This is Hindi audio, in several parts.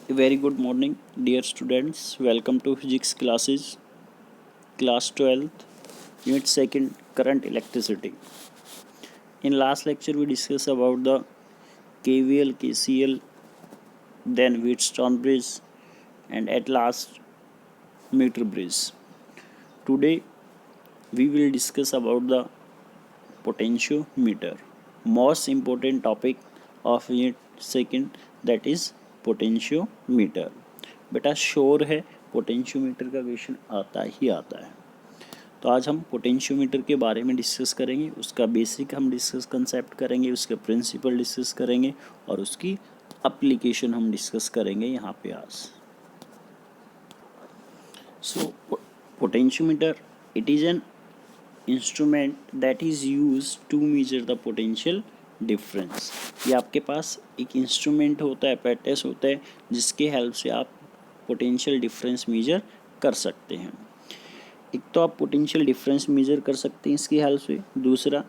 A very good morning, dear students. Welcome to physics classes, class 12th, unit 2nd, current electricity. In last lecture, we discussed about the KVL, KCL, then Wheatstone bridge, and at last meter bridge. Today, we will discuss about the potentiometer, most important topic of unit 2nd, that is potentiometer. बेटा श्योर है पोटेंशियोमीटर का क्वेश्चन आता ही आता है। तो आज हम पोटेंशियोमीटर के बारे में डिस्कस करेंगे, उसका बेसिक हम डिस्कस कंसेप्ट करेंगे, उसके प्रिंसिपल डिस्कस करेंगे और उसकी एप्लीकेशन हम डिस्कस करेंगे यहाँ पे आज। So potentiometer it is an instrument that is use to measure the potential difference. ये आपके पास एक इंस्ट्रूमेंट होता है, पैटेस होता है, जिसके हेल्प से आप पोटेंशियल डिफरेंस मेजर कर सकते हैं। एक तो आप पोटेंशियल डिफरेंस मेजर कर सकते हैं इसकी हेल्प से, दूसरा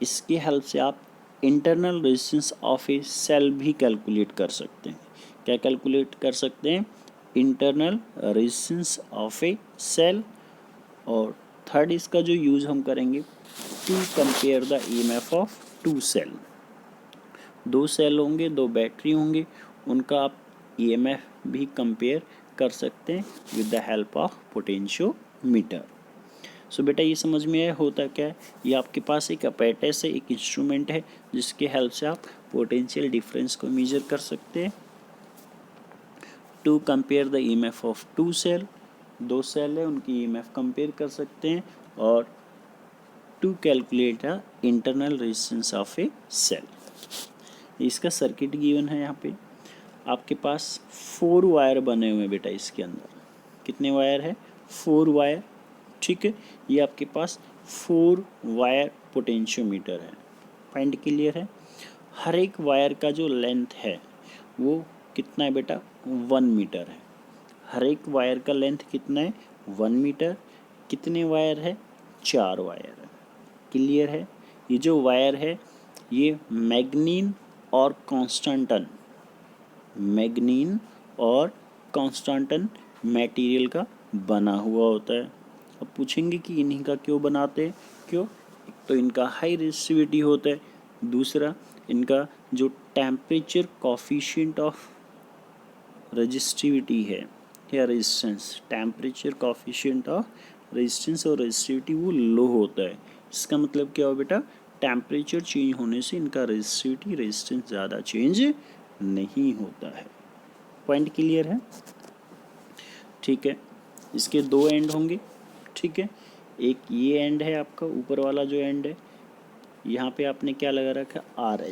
इसकी हेल्प से आप internal resistance of a cell भी कैलकुलेट कर सकते हैं। क्या कैलकुलेट कर सकते हैं? Internal resistance of a cell. और थर्ड इसका जो यूज़ हम करेंगे to compare the EMF of two cell. दो सेल होंगे, दो बैटरी होंगे, उनका आप ईएमएफ भी कंपेयर कर सकते हैं with the help of potentiometer. So बेटा ये समझ में आया होता क्या है? ये आपके पास एक अपैरेटस है, एक इंस्ट्रूमेंट है, जिसके हेल्प से आप पोटेंशियल डिफरेंस को मेजर कर सकते हैं। To compare the EMF of two cell, दो सेल है उनकी ईएमएफ कंपेयर कर सकते हैं, और to calculate the internal resistance of a cell. इसका सर्किट गिवन है यहाँ पे। आपके पास 4 वायर बने हुए हैं बेटा इसके अंदर। कितने वायर है? 4 वायर। ठीक है, ये आपके पास 4 वायर पोटेंशियोमीटर है। पॉइंट क्लियर है? हर एक वायर का जो लेंथ है वो कितना है बेटा? 1 मीटर है। हर एक वायर का लेंथ कितना है? 1 मीटर। कितने वायर है? 4 वायर है। क्लियर है? ये जो वायर है ये मैग्नीन और कॉन्स्टेंटन, मैग्नीन और कॉन्स्टेंटन मटेरियल का बना हुआ होता है। अब पूछेंगे कि इन्हीं का क्यों बनाते हैं? क्यों? एक तो इनका हाई रेजिस्टिविटी होता है, दूसरा इनका जो टेम्परेचर कोफिशिएंट ऑफ रेजिस्टिविटी है या resistance, temperature coefficient of resistance और रेजिस्टिविटी वो लो होता है। इसका मतलब क्या हो बेटा? टेम्परेचर चेंज होने से इनका रेजिस्टिविटी रेजिस्टेंस ज़्यादा चेंज नहीं होता है। पॉइंट क्लियर है? ठीक है, इसके 2 एंड होंगे। ठीक है, एक ये एंड है आपका, ऊपर वाला जो एंड है, यहाँ पे आपने क्या लगा रखा? आर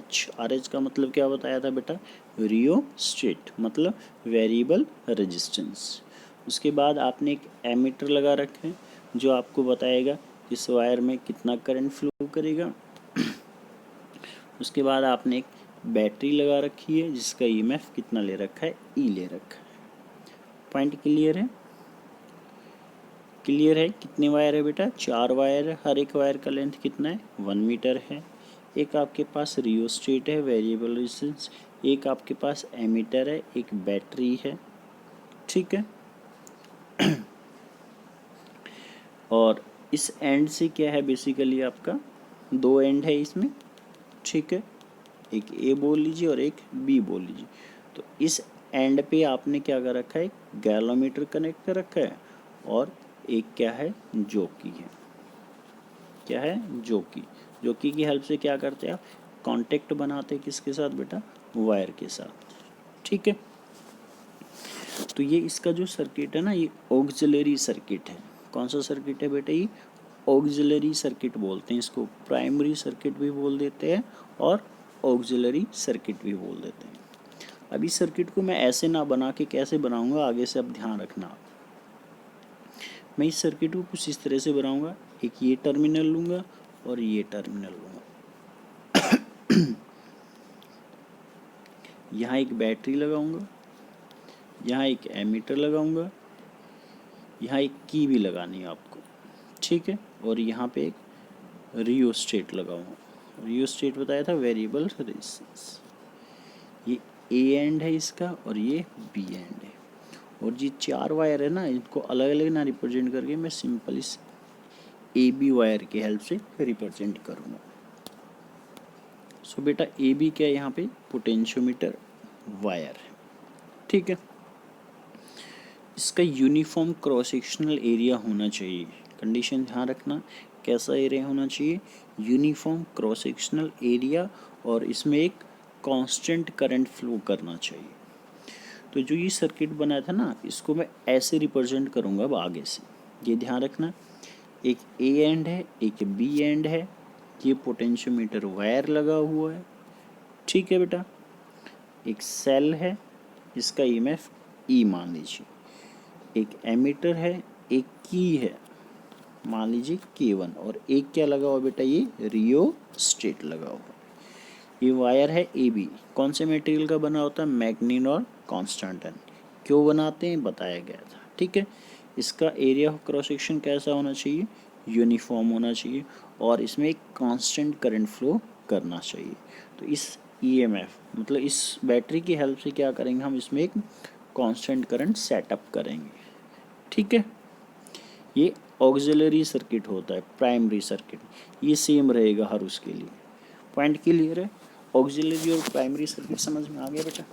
एच का मतलब क्या बताया था बेटा? रियोस्टेट, मतलब वेरिएबल रेजिस्टेंस। उसके बाद आपने एक एमीटर लगा रखा है जो आपको बताएगा इस वायर में कितना करंट फ्लो करेगा। उसके बाद आपने एक बैटरी लगा रखी है जिसका ईएमएफ कितना ले रखा है? ई ले रखा है। पॉइंट क्लियर है? क्लियर है? कितने वायर है बेटा? 4 वायर है। हर एक वायर का लेंथ कितना है? 1 मीटर है। एक आपके पास रियोस्टेट है, वेरिएबल रेजिस्टेंस, एक आपके पास एमीटर है, एक बैटरी है। ठीक है, और इस एंड से क्या है? बेसिकली आपका 2 एंड है इसमें। ठीक है, एक ए बोल लीजिए और एक बी बोल लीजिए। तो इस एंड पे आपने क्या कर रखा है? गैलोमीटर कनेक्ट कर रखा है, और एक क्या है? जॉकी है। क्या है? जॉकी। जॉकी की हेल्प से क्या करते हैं आप? कांटेक्ट बनाते हैं किसके साथ बेटा? वायर के साथ। ठीक है, तो ये इसका जो सर्किट है ना, ये ऑक्सिलरी सर्किट है। कौन सा सर्किट है बेटा? ये ऑक्सिलरी सर्किट बोलते हैं इसको। प्राइमरी सर्किट भी बोल देते हैं और ऑक्सिलरी सर्किट भी बोल देते हैं। अब इस सर्किट को मैं ऐसे ना बना के कैसे बनाऊंगा, आगे से अब ध्यान रखना। मैं इस सर्किट को कुछ इस तरह से बनाऊंगा, एक ये टर्मिनल लूँगा और ये टर्मिनल लूँगा। यहाँ एक बैटरी लगाऊंगा, यहाँ एक एमीटर लगाऊंगा, यहाँ एक की भी लगानी है आपको। ठीक है, और यहाँ पे एक रियोस्टेट लगाऊंगा। रियोस्टेट बताया था वेरिएबल रेजिस्टेंस। ये ए एंड है इसका और ये बी एंड है, और ये 4 वायर है ना, इनको अलग अलग ना रिप्रेजेंट करके मैं सिंपल इस ए बी वायर की हेल्प से रिप्रेजेंट करूँगा। सो बेटा ए बी क्या है यहाँ पे, पोटेंशियोमीटर वायर है, ठीक है। इसका यूनिफॉर्म क्रॉस सेक्शनल एरिया होना चाहिए, कंडीशन ध्यान रखना, कैसा एरिया होना चाहिए, यूनिफॉर्म क्रॉस सेक्शनल एरिया, और इसमें एक कांस्टेंट करंट फ्लो करना चाहिए। तो जो ये सर्किट बनाया था ना, इसको मैं ऐसे रिप्रेजेंट करूँगा अब आगे से, ये ध्यान रखना। एक ए एंड है, एक बी एंड है, ये पोटेंशियोमीटर वायर लगा हुआ है, ठीक है बेटा। एक सेल है, इसका ईएमएफ ई मान लीजिए, एक एमीटर है, एक की है, मान लीजिए K1, और एक क्या लगा हुआ बेटा, ये रियोस्टेट लगा हुआ। ये वायर है ए बी, कौन से मटेरियल का बना होता है, मैग्नीन और कॉन्स्टेंटन। क्यों बनाते हैं बताया गया था, ठीक है। इसका एरिया ऑफ क्रॉस सेक्शन कैसा होना चाहिए, यूनिफॉर्म होना चाहिए, और इसमें एक कांस्टेंट करंट फ्लो करना चाहिए। तो इस ईएमएफ मतलब इस बैटरी की हेल्प से क्या करेंगे हम, इसमें एक कांस्टेंट करंट सेटअप करेंगे, ठीक है। ये ऑक्सिलरी सर्किट होता है, प्राइमरी सर्किट ये सेम रहेगा हर उसके लिए। पॉइंट क्लियर है, ऑक्सिलरी और प्राइमरी सर्किट समझ में आ गया बेटा।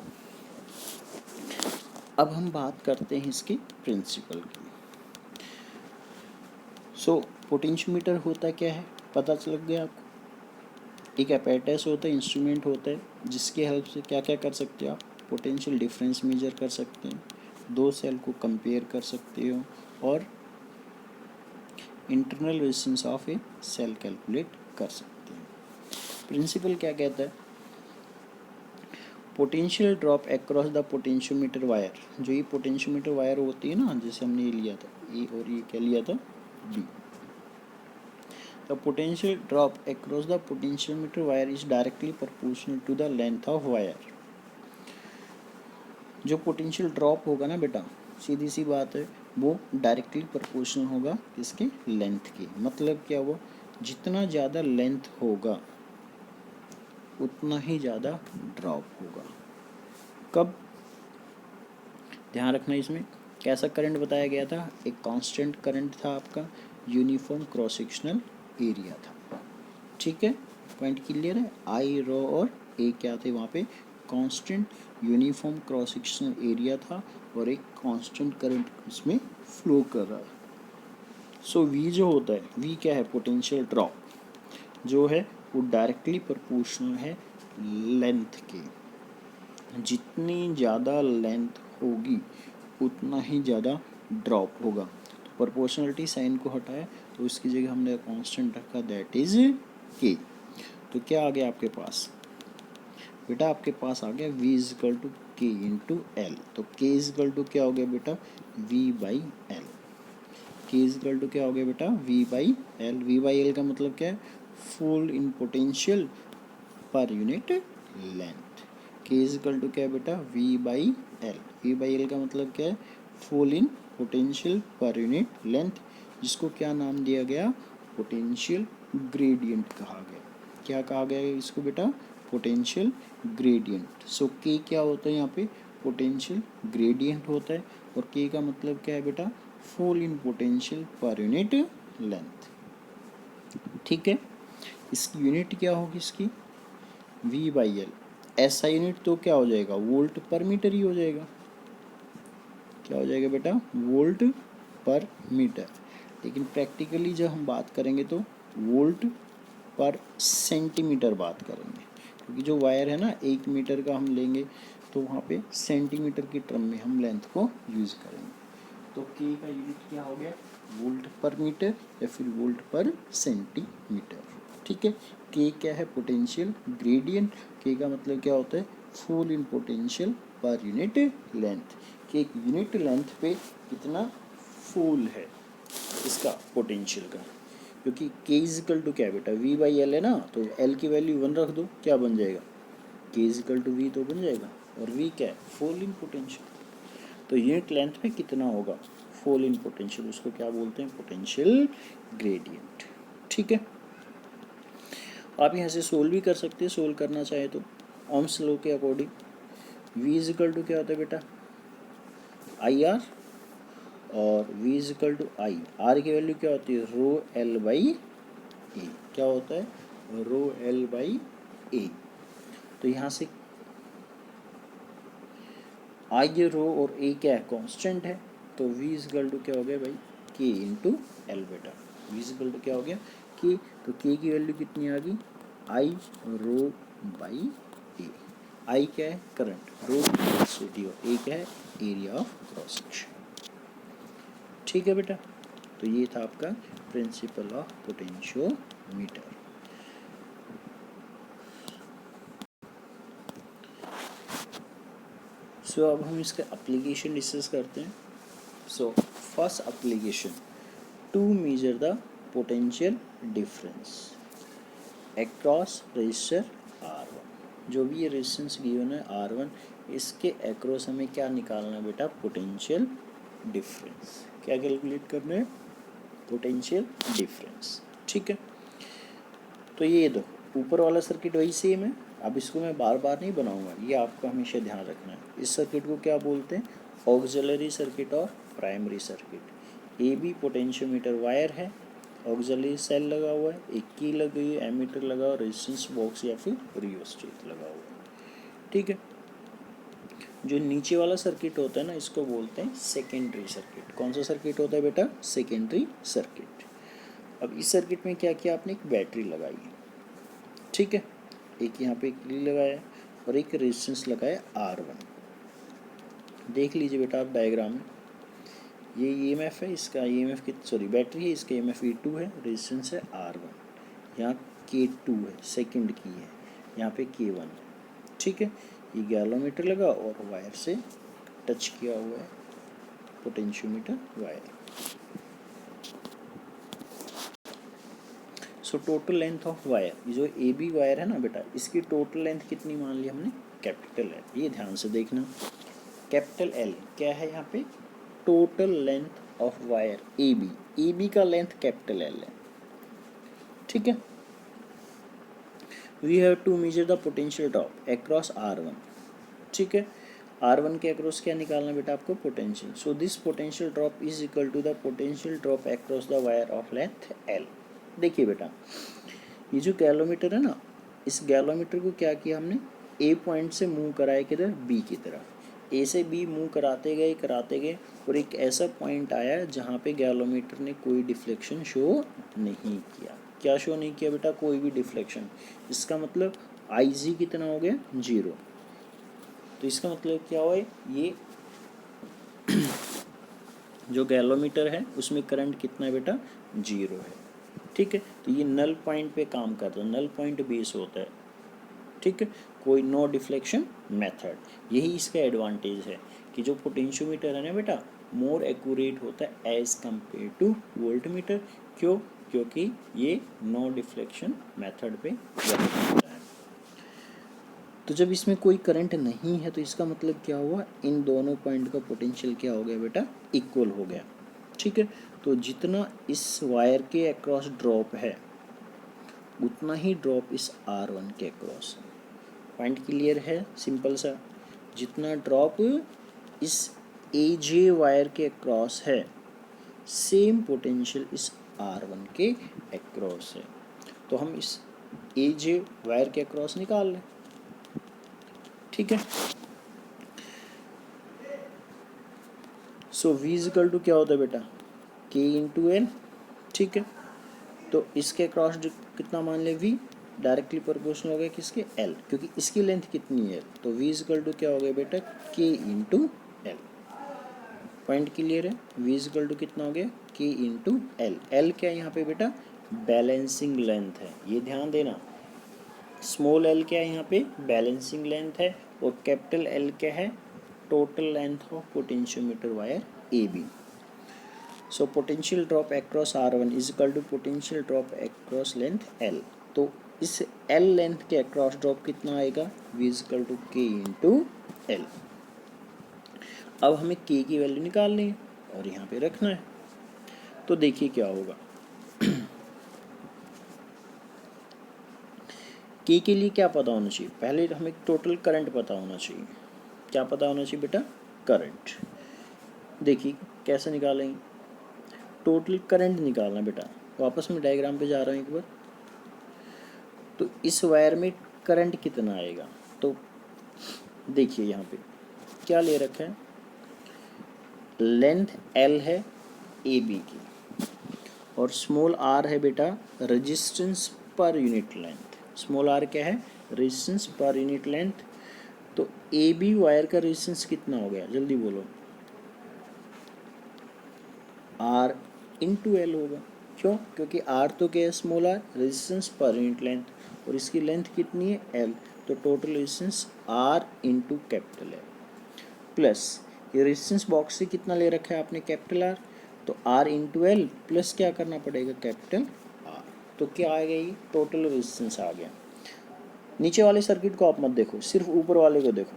अब हम बात करते हैं इसके प्रिंसिपल की। सो पोटेंशियोमीटर होता क्या है, पता चल गया आपको। एक अपैरेटस होता है, इंस्ट्रूमेंट होता है, जिसके हेल्प से क्या क्या कर सकते हो आप, पोटेंशियल डिफरेंस मेजर कर सकते हैं, दो सेल को कंपेयर कर सकते हो, और internal resistance of a cell calculate कर सकते हैं। प्रिंसिपल क्या कहता है, potential drop across the potentiometer wire. जो ये पोटेंशियोमीटर वायर होती है ना, जैसे हमने ये लिया था ए और ये क्या लिया था B, the potential drop across the potentiometer wire is directly proportional to the length of wire. जो पोटेंशियल ड्रॉप होगा ना बेटा, सीधी सी बात है, वो डायरेक्टली प्रोपोर्शनल होगा इसके लेंथ के। मतलब क्या हुआ, जितना ज़्यादा लेंथ होगा उतना ही ज़्यादा ड्रॉप होगा। कब, ध्यान रखना, इसमें कैसा करंट बताया गया था, एक कांस्टेंट करंट था आपका, यूनिफॉर्म क्रॉस सेक्शनल एरिया था, ठीक है। पॉइंट क्लियर है, आई रो और ए क्या थे वहाँ पे, constant uniform cross sectional area था, और एक कांस्टेंट करंट उसमें फ्लो कर रहा है। सो वी जो होता है, वी क्या है, पोटेंशियल ड्रॉप जो है वो डायरेक्टली प्रोपोर्शनल है लेंथ के। जितनी ज़्यादा लेंथ होगी उतना ही ज़्यादा ड्रॉप होगा। तो प्रोपोर्शनलिटी साइन को हटाया तो उसकी जगह हमने कांस्टेंट रखा, दैट इज के। तो क्या आ गया आपके पास बेटा, आपके पास आ गया v is equal to K into L. तो k इजकल टू क्या हो गया बेटा, v by L. k is equal to क्या हो गया बेटा, v by L. v by L का मतलब क्या है, full in potential per unit length. k is equal to क्या है बेटा, v by L. v by L का मतलब क्या है, full in potential per unit length, जिसको क्या नाम दिया गया, पोटेंशियल ग्रेडियंट कहा गया। क्या कहा गया है इसको बेटा, पोटेंशियल ग्रेडियंट। सो के क्या होता है यहाँ पे, पोटेंशियल ग्रेडियंट होता है, और के का मतलब क्या है बेटा, fall in potential per unit length, ठीक है। इसकी यूनिट क्या होगी इसकी, वी बाई एल। ऐसा यूनिट तो क्या हो जाएगा, वोल्ट पर मीटर ही हो जाएगा। क्या हो जाएगा बेटा, वोल्ट पर मीटर। लेकिन प्रैक्टिकली जब हम बात करेंगे तो वोल्ट पर सेंटीमीटर बात करेंगे, क्योंकि जो वायर है ना 1 मीटर का हम लेंगे तो वहाँ पे सेंटीमीटर की टर्म में हम लेंथ को यूज़ करेंगे। तो के का यूनिट क्या हो गया, वोल्ट पर मीटर या फिर वोल्ट पर सेंटीमीटर, ठीक है। के क्या है, पोटेंशियल ग्रेडियंट। के का मतलब क्या होता है, full in potential per unit length, कि एक यूनिट लेंथ पे कितना फुल है इसका पोटेंशियल का। क्योंकि के इजिकल टू क्या है बेटा, वी बाई एल है ना, तो एल की वैल्यू 1 रख दो, क्या बन जाएगा, के इजिकल टू वी तो बन जाएगा, और वी क्या है, फुल इन पोटेंशियल। तो यूनिट लेंथ पे कितना होगा, फुल इन पोटेंशियल, उसको क्या बोलते हैं, पोटेंशियल ग्रेडियंट, ठीक है। आप यहाँ से सोल्व भी कर सकते हैं, सोल्व करना चाहे तो ओम्स लॉ के according. V is equal to क्या होता है बेटा, आई आर, और V is equal to I, R की वैल्यू क्या होती है, रो एल बाई ए, क्या होता है, रो एल बाई ए। तो यहाँ से आई रो और ए क्या है, कांस्टेंट है, तो V इज इक्वल टू क्या हो गया भाई, K इंटू एल बेटा, V इज इक्वल टू क्या हो गया, K, तो K की वैल्यू कितनी आ गई, आई रो बाई ए, आई क्या है करंट, रो वेलोसिटी, और ए क्या है एरिया ऑफ क्रॉस सेक्शन। ठीक है बेटा, तो ये था आपका प्रिंसिपल ऑफ पोटेंशियोमीटर। सो अब हम इसका एप्लीकेशन डिस्कस करते हैं। So first application, to measure the potential difference across resistor R1। जो भी ये रेजिस्टेंस गिवन है R1, इसके अक्रॉस हमें क्या निकालना है बेटा, पोटेंशियल डिफरेंस। क्या कैलकुलेट करना है, पोटेंशियल डिफरेंस। ठीक है, तो ये दो ऊपर वाला सर्किट वही सेम है, अब इसको मैं बार बार नहीं बनाऊंगा, ये आपको हमेशा ध्यान रखना है। इस सर्किट को क्या बोलते हैं, ऑक्सिलरी सर्किट और primary circuit. A B potentiometer wire है, ऑक्सिलरी सेल लगा हुआ है, एक की लगी हुई है, एमीटर लगा हुआ, रेजिस्टेंस बॉक्स या फिर रियोस्टेट लगा हुआ है। ठीक है, जो नीचे वाला सर्किट होता है ना, इसको बोलते हैं सेकेंडरी सर्किट। कौन सा सर्किट होता है बेटा, सेकेंडरी सर्किट। अब इस सर्किट में क्या किया आपने, एक बैटरी लगाई है, ठीक है, एक यहाँ पे एक लगाया और एक रेजिस्टेंस लगाया R1। देख लीजिए बेटा आप डायग्राम में, ये EMF है, इसका EMF की सॉरी बैटरी है, इसका EMF E2 है, रेजिस्टेंस है R1, यहाँ K2 है, सेकंड की है, यहाँ पे K1 है। ठीक है, ये गैलोमीटर लगा और वायर से टच किया हुआ है, potentiometer wire. So total length of wire, जो AB वायर है ना बेटा, इसकी टोटल लेंथ कितनी मान ली हमने, कैपिटल L। ये ध्यान से देखना, कैपिटल L क्या है यहाँ पे, total length of wire AB का लेंथ कैपिटल L है। ठीक है, we have to measure the potential drop across R1। ठीक है, R1 के अक्रॉस क्या निकालना बेटा आपको, potential. So this potential drop is equal to the potential drop across the wire of length L। देखिए बेटा, ये जो गैलोमीटर है ना, इस गैलोमीटर को क्या किया हमने, ए पॉइंट से मूव कराया किधर, बी की तरफ। ए से बी मूव कराते गए और एक ऐसा पॉइंट आया जहाँ पे गैलोमीटर ने कोई डिफ्लेक्शन शो नहीं किया। क्या शो नहीं किया बेटा, कोई भी डिफ्लेक्शन। इसका मतलब IG कितना हो गया, 0। तो इसका मतलब क्या हुआ, ये जो गैलोमीटर है उसमें करंट कितना है बेटा, 0 है। ठीक है, तो ये नल पॉइंट पे काम करता है, नल पॉइंट बेस होता है। ठीक है, कोई नो डिफ्लेक्शन मेथड। यही इसका एडवांटेज है कि जो पोटेंशियोमीटर है ना बेटा, मोर एक्यूरेट होता है एज कंपेयर टू वोल्टमीटर। क्यों, क्योंकि ये नो डिफ्लेक्शन मेथड पे वर्क करता है। तो जब इसमें कोई करंट नहीं है तो इसका मतलब क्या हुआ, इन दोनों पॉइंट का पोटेंशियल क्या हो गया बेटा, इक्वल हो गया। ठीक है, तो जितना इस वायर के अक्रॉस ड्रॉप है उतना ही ड्रॉप इस R1 के अक्रॉस। पॉइंट क्लियर है, सिंपल सा। जितना ड्रॉप इस AJ वायर के अक्रॉस है, सेम पोटेंशियल इस R1 के अक्रॉस है। तो हम इस AJ वायर के अक्रॉस निकाल लें। ठीक है, सो V इक्वल टू क्या होता है बेटा, K इंटू L। ठीक है, तो इसके क्रॉस कितना मान ले, V डायरेक्टली प्रोपोर्शनल हो गया किसके, L, क्योंकि इसकी लेंथ कितनी है, तो V इक्वल टू क्या हो गया बेटा, K into L। Point clear है, V इक्वल टू कितना हो गया, K इंटू L। L क्या है यहाँ पे बेटा, बैलेंसिंग लेंथ है, ये ध्यान देना। स्मॉल l क्या है यहाँ पे, बैलेंसिंग लेंथ है, और कैपिटल L क्या है, total length of potentiometer wire AB। So potential drop across R1 is equal to potential drop across length L। तो इस L लेंथ के अक्रॉस ड्रॉप कितना आएगा, V is equal to K into L। अब हमें K की वैल्यू निकालनी है और यहाँ पे रखना है। तो देखिए क्या होगा, K के लिए क्या पता होना चाहिए, पहले हमें टोटल करंट पता होना चाहिए। क्या पता होना चाहिए बेटा? करंट। देखिए कैसे निकालेंगे, टोटल करंट निकालना बेटा। वापस मैं डायग्राम पे जा रहा हूँ एक बार। तो इस वायर में करंट कितना आएगा, तो देखिए यहाँ पे क्या ले रखा है, लेंथ L है ए बी की, और स्मॉल r है बेटा रेजिस्टेंस पर यूनिट लेंथ। स्मॉल r क्या है? रेजिस्टेंस पर यूनिट लेंथ। तो ए बी वायर का रेजिस्टेंस कितना हो गया, जल्दी बोलो? R इंटू एल होगा। क्यों? क्योंकि R तो क्या है? स्मॉल r, रेजिस्टेंस पर यूनिट लेंथ, और इसकी लेंथ कितनी है? L। तो total resistance R into capital L, plus ये रेजिस्टेंस बॉक्स से कितना ले रखा है आपने? Capital R। तो R इंटू एल प्लस क्या करना पड़ेगा? Capital R। तो क्या आ गया? ये टोटल रेजिस्टेंस आ गया। नीचे वाले सर्किट को आप मत देखो, सिर्फ ऊपर वाले को देखो,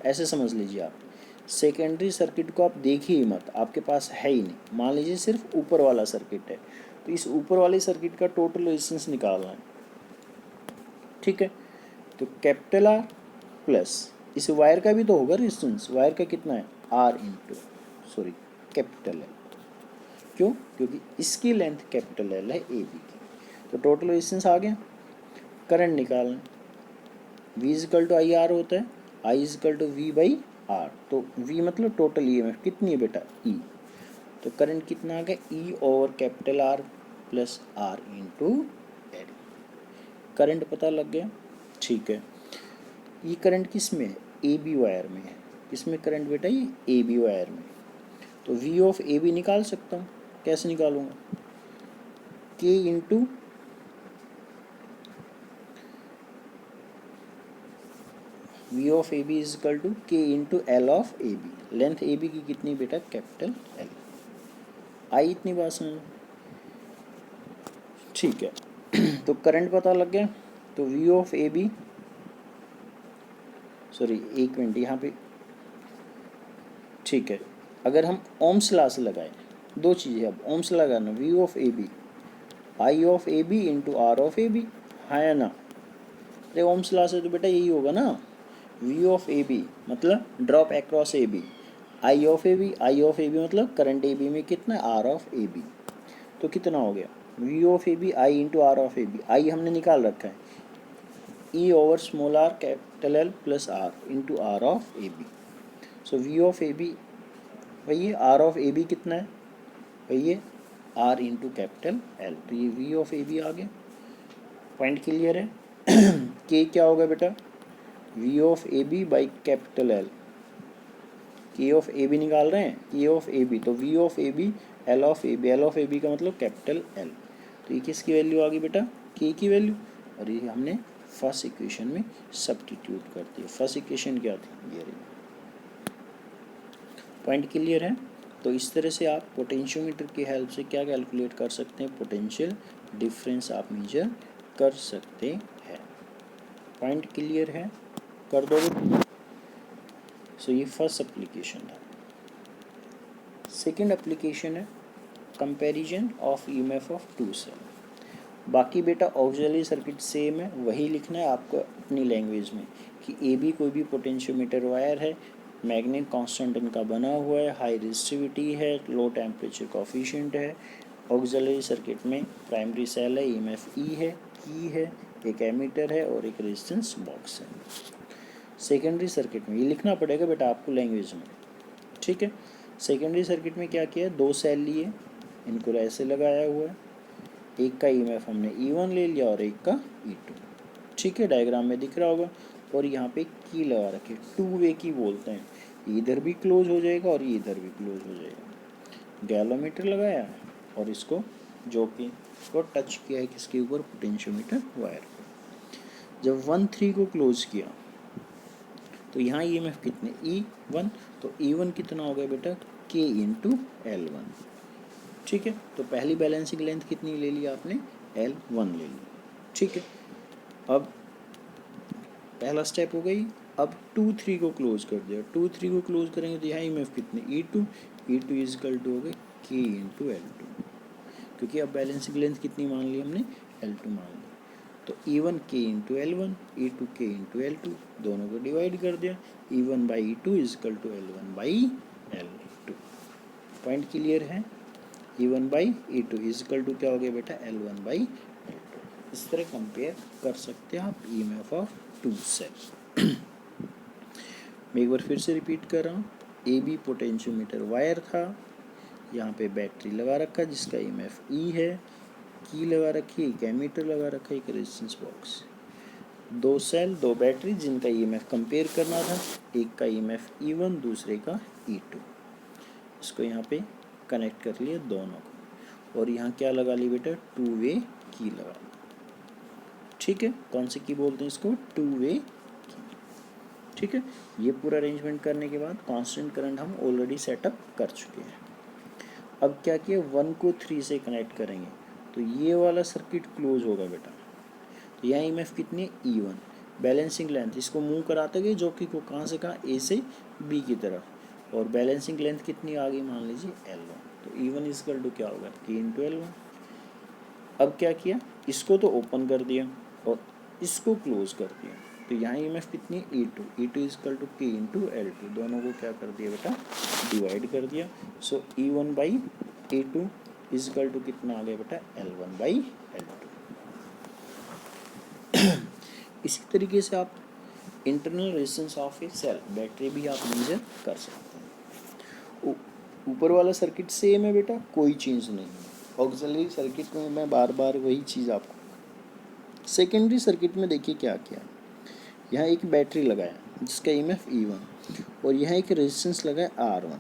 ऐसे समझ लीजिए आप। सेकेंडरी सर्किट को आप देखिए ही मत, आपके पास है ही नहीं। मान लीजिए सिर्फ ऊपर वाला सर्किट है, तो इस ऊपर वाले सर्किट का टोटल रेजिस्टेंस निकालना है, ठीक है? तो कैपिटल R प्लस इस वायर का भी तो होगा रेजिस्टेंस, वायर का कितना है? R into capital L। क्यों? क्योंकि इसकी लेंथ कैपिटल L है ए बी की। तो टोटल रेजिस्टेंस आ गया। करंट निकालना, V is equal to I R होता है, I is equal to V by R. तो V मतलब टोटल EMF कितनी है बेटा? E। तो करंट कितना आ गया? E over capital R plus R into L. Current पता लग गया, ठीक है? ये करंट किस में है? ए बी वायर में है। किसमें करंट बेटा? ये ए बी वायर में। तो V ऑफ ए बी निकाल सकता हूँ। कैसे निकालूंगा? K into V of A B is equal to K into L of A B. Length A B की कितनी बेटा? Capital L। आई इतनी बात समझ, ठीक है? तो करंट पता लग गया। तो V ऑफ ए बी, एक मिनट यहाँ पे, ठीक है? अगर हम ओम्स लॉ से लगाएं, दो चीज़ें, अब ओम्स लगाना, V of A B, I of A B into R of A B, है ना? अरे ओम्स लॉ से तो बेटा यही होगा ना, V ऑफ ए बी मतलब drop across A B, I of A B, I of A B मतलब करंट ए बी में कितना? R of A B. तो कितना हो गया? V of A B I into R of A B. I हमने निकाल रखा है, E over small R capital L plus R into R of A B. So V of A B वही है, आर ऑफ ए बी कितना है? वही है आर इंटू कैपिटल L। तो ये V ऑफ ए बी आ गया। पॉइंट क्लियर है? K क्या होगा बेटा? V of A B by capital L। K of A B निकाल रहे हैं, K ऑफ ए बी, तो V of A B L of A B, L of A B का मतलब कैपिटल L। तो ये किसकी वैल्यू आ गई बेटा? K की वैल्यू, और ये हमने फर्स्ट इक्वेशन में सब्स्टिट्यूट कर दिया। फर्स्ट इक्वेशन क्या थी? ये रही। पॉइंट क्लियर है? तो इस तरह से आप पोटेंशियोमीटर की हेल्प से क्या कैलकुलेट कर सकते हैं? पोटेंशियल डिफरेंस आप मेजर कर सकते हैं। पॉइंट क्लियर है? कर दोगे? सो ये फर्स्ट एप्लीकेशन था। सेकेंड एप्लीकेशन है comparison of EMF of two cell. बाकी बेटा ऑक्सिलरी सर्किट सेम है, वही लिखना है आपको अपनी लैंग्वेज में कि ए बी कोई भी पोटेंशियोमीटर वायर है, मैग्नेट कांस्टेंट इनका बना हुआ है, हाई रेजिस्टिविटी है, लो टेम्परेचर कोफिशिएंट है। ऑक्सिलरी सर्किट में प्राइमरी सेल है, ईएमएफ ई है, की है, एक एमीटर है और एक रेजिस्टेंस बॉक्स है। सेकेंडरी सर्किट में ये लिखना पड़ेगा बेटा आपको लैंग्वेज में, ठीक है? सेकेंडरी सर्किट में क्या किया? दो सेल लिए, इनको ऐसे लगाया हुआ है, एक का ईएमएफ हमने E1 ले लिया और एक का E2, ठीक है? डायग्राम में दिख रहा होगा। और यहाँ पे की लगा रखे, टू वे की बोलते हैं, इधर भी क्लोज हो जाएगा और ये इधर भी क्लोज हो जाएगा। गैलोमीटर लगाया और इसको जो कि को टच किया है किसके ऊपर? पोटेंशियोमीटर वायर को। जब 1-3 को क्लोज किया तो यहाँ ईएमएफ कितने? E1, तो E1 कितना हो गया बेटा? K इंटू L1, ठीक है? तो पहली बैलेंसिंग लेंथ कितनी ले ली आपने? L1 ले ली, ठीक है? अब पहला स्टेप हो गई। अब 2-3 को क्लोज कर दिया, 2-3 को क्लोज करेंगे तो यहाँ ईएमएफ कितने? E2 इज इक्वल टू हो गए K इंटू L2, क्योंकि अब बैलेंसिंग लेंथ कितनी मान ली हमने? L2 मान ली। तो E1 K into L1, E2 K into L2, दोनों को डिवाइड कर दिया, E1 by E2 is equal to L1 by L2। Point clear है? E1 by E2 is equal to क्या हो गया बेटा, L1 बाई L2। इस तरह कंपेयर कर सकते हैं आप EMF ऑफ टू सेल। मैं एक बार फिर से रिपीट कर रहा हूँ, AB पोटेंशियोमीटर वायर था, यहाँ पे बैटरी लगा रखा जिसका EMF E है, की लगा रखी है, एक एमीटर लगा रखा है, एक रेजिस्टेंस बॉक्स, दो सेल दो बैटरी जिनका EMF कंपेयर करना था, एक का EMF E1 दूसरे का E2। इसको यहाँ पे कनेक्ट कर लिए दोनों को, और यहाँ क्या लगा ली बेटा, टू वे की लगा ली। ठीक है, कौन सी की बोलते हैं इसको, टू वे की। ठीक है, ये पूरा अरेंजमेंट करने के बाद कांस्टेंट करंट हम ऑलरेडी सेटअप कर चुके हैं। अब क्या किया, 1 को 3 से कनेक्ट करेंगे तो ये वाला सर्किट क्लोज होगा बेटा। तो यहाँ EMF कितनी है, E1, बैलेंसिंग लेंथ, इसको मूव कराते गए जॉकी को कहाँ से कहाँ, A से B की तरफ, और बैलेंसिंग लेंथ कितनी आ गई, मान लीजिए L1। तो E1 इजकल टू क्या होगा, K इंटू L1। अब क्या किया, इसको तो ओपन कर दिया और इसको क्लोज कर दिया, तो यहाँ EMF कितनी है, E2 is equal to K into L2, दोनों को क्या कर दिया बेटा, डिवाइड कर दिया। सो E1 by E2 is equal to कितना आ गया बेटा, L1 बाई L2। इसी तरीके से आप internal resistance of a cell, battery भी आप मेजर कर सकते हैं। ऊपर वाला सर्किट सेम है बेटा, कोई चेंज नहीं है। ऑक्सिलरी सर्किट में मैं बार बार वही चीज़ आपको, सेकेंडरी सर्किट में देखिए क्या किया, यहाँ एक बैटरी लगाया जिसका EMF E1, और यहाँ एक रेजिस्टेंस लगाया R1,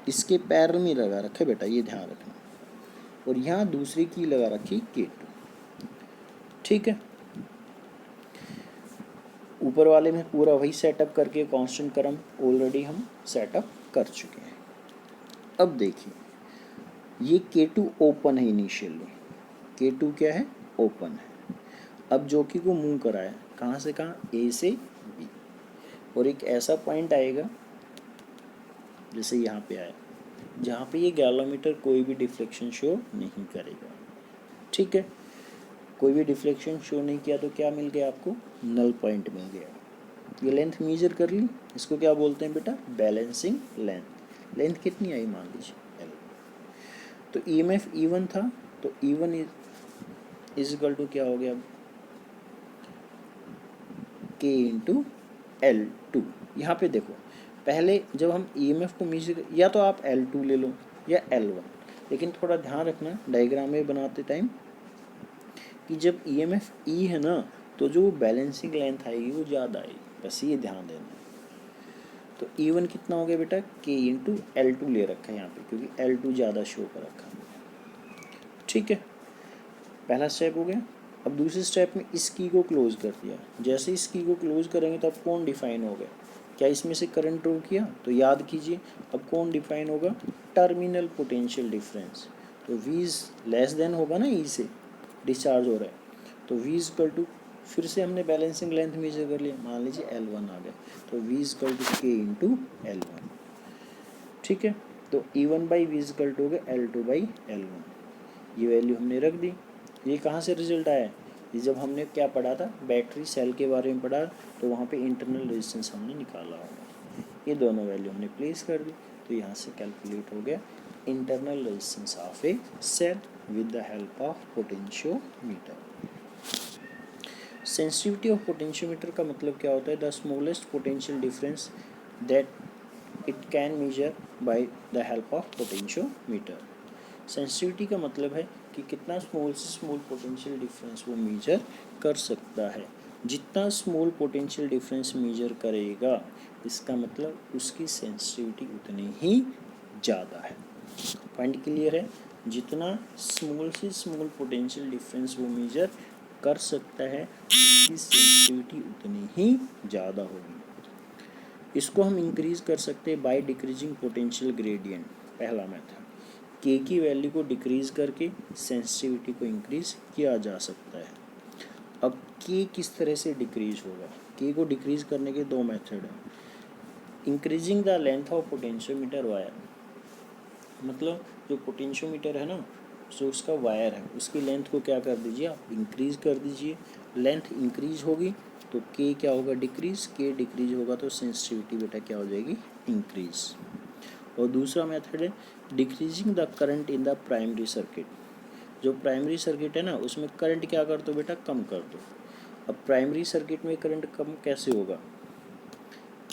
इसके पैरेलल में लगा रखा है बेटा, ये ध्यान रखना, और यहाँ दूसरी की लगा रखी K2। ठीक है, ऊपर वाले में पूरा वही सेटअप करके कांस्टेंट करंट ऑलरेडी हम सेटअप कर चुके हैं। अब देखिए, ये K2 ओपन है इनिशियली, K2 क्या है, ओपन है। अब जॉकी को मूव कराया कहाँ से कहाँ, A से B, और एक ऐसा पॉइंट आएगा जैसे यहाँ पे आया, जहाँ पे ये गैलोमीटर कोई भी डिफ्लेक्शन शो नहीं करेगा। ठीक है, कोई भी डिफ्लेक्शन शो नहीं किया तो क्या मिल गया आपको, नल पॉइंट मिल गया। ये लेंथ मेजर कर ली, इसको क्या बोलते हैं बेटा, बैलेंसिंग लेंथ। लेंथ कितनी आई, मान लीजिए L। तो EMF E1 था, तो E1 इजकल टू क्या हो गया, K इंटू L2। यहाँ पे देखो, पहले जब हम EMF को मेजर, या तो आप L2 ले लो या L1, लेकिन थोड़ा ध्यान रखना डायग्राम में बनाते टाइम कि जब EMF E है ना, तो जो बैलेंसिंग लेंथ आएगी वो ज़्यादा आएगी, बस ये ध्यान देना। तो E1 कितना हो गया बेटा, K इंटू L2 ले रखा है यहाँ पे, क्योंकि L2 ज़्यादा शो कर रखा है। ठीक है, पहला स्टेप हो गया। अब दूसरे स्टेप में इस की को क्लोज कर दिया, जैसे इस की को क्लोज करेंगे तो अब कौन डिफाइन हो गया, क्या इसमें से करंट ड्रॉ किया, तो याद कीजिए अब कौन डिफाइन होगा, टर्मिनल पोटेंशियल डिफरेंस। तो V इज लेस देन होगा ना, E से डिस्चार्ज हो रहा है, तो V इजकल टू, फिर से हमने बैलेंसिंग लेंथ मेजर कर लिया, मान लीजिए L1 आ गया, तो V is equal to K into L1। ठीक है, तो E1 by V is equal to हो गया L2 बाई L1। ये वैल्यू हमने रख दी। ये कहाँ से रिजल्ट आया, ये जब हमने क्या पढ़ा था, बैटरी सेल के बारे में पढ़ा, तो वहाँ पे इंटरनल रेजिस्टेंस हमने निकाला होगा। ये दोनों वैल्यू हमने प्लेस कर दी, तो यहाँ से कैलकुलेट हो गया internal resistance of a cell with the help of potentiometer. Sensitivity of potentiometer का मतलब क्या होता है, the smallest potential difference that it can measure by the help of potentiometer. Sensitivity का मतलब है कि कितना स्मॉल से स्मॉल पोटेंशियल डिफरेंस वो मेजर कर सकता है। जितना स्मॉल पोटेंशियल डिफरेंस मेजर करेगा, इसका मतलब उसकी सेंसिटिविटी उतनी ही ज़्यादा है। पॉइंट क्लियर है, जितना स्मॉल से स्मॉल पोटेंशियल डिफरेंस वो मेजर कर सकता है, उसकी सेंसिटिविटी उतनी ही ज़्यादा होगी। इसको हम इंक्रीज कर सकते हैं बाय डिक्रीजिंग पोटेंशियल ग्रेडियंट। पहला मेथड, K की वैल्यू को डिक्रीज करके सेंसिटिविटी को इंक्रीज किया जा सकता है। अब K किस तरह से डिक्रीज होगा, K को डिक्रीज करने के दो मेथड हैं। Increasing the length of potentiometer wire, मतलब जो पोटेंशियोमीटर है ना, जो उसका वायर है, उसकी लेंथ को क्या कर दीजिए आप, इंक्रीज कर दीजिए। लेंथ इंक्रीज होगी तो के क्या होगा, डिक्रीज, के डिक्रीज होगा तो सेंसिटिविटी बेटा क्या हो जाएगी, इंक्रीज। और दूसरा मेथड है decreasing the current in the primary circuit. जो प्राइमरी सर्किट है ना उसमें करंट क्या कर दो बेटा, कम कर दो। अब प्राइमरी सर्किट में करंट कम कैसे होगा,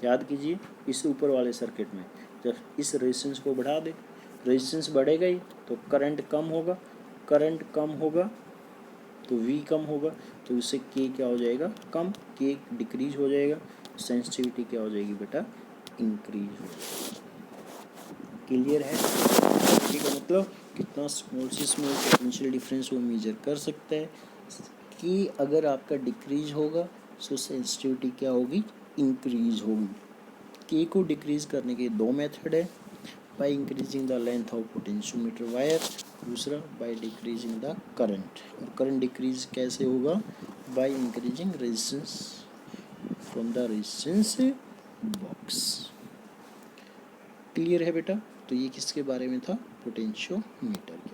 याद कीजिए, इस ऊपर वाले सर्किट में जब इस रेजिस्टेंस को बढ़ा दे, रेजिस्टेंस बढ़ेगा ही तो करंट कम होगा, करंट कम होगा तो V कम होगा, तो इससे K क्या हो जाएगा, कम, K डिक्रीज हो जाएगा, सेंसिटिविटी क्या हो जाएगी बेटा, इंक्रीज हो जाएगी। क्लियर है? ठीक है, मतलब कितना स्मॉल से स्मॉल पोटेंशियल डिफरेंस वो मेजर कर सकता है कि अगर आपका डिक्रीज होगा तो सेंसिटिविटी क्या होगी, इंक्रीज होगी। के को डिक्रीज करने के दो मेथड है, by increasing the length of potentiometer wire, दूसरा बाय डिक्रीजिंग द करंट। और करंट डिक्रीज कैसे होगा, by increasing resistance from the resistance box. Clear है बेटा? तो ये किसके बारे में था, पोटेंशियोमीटर के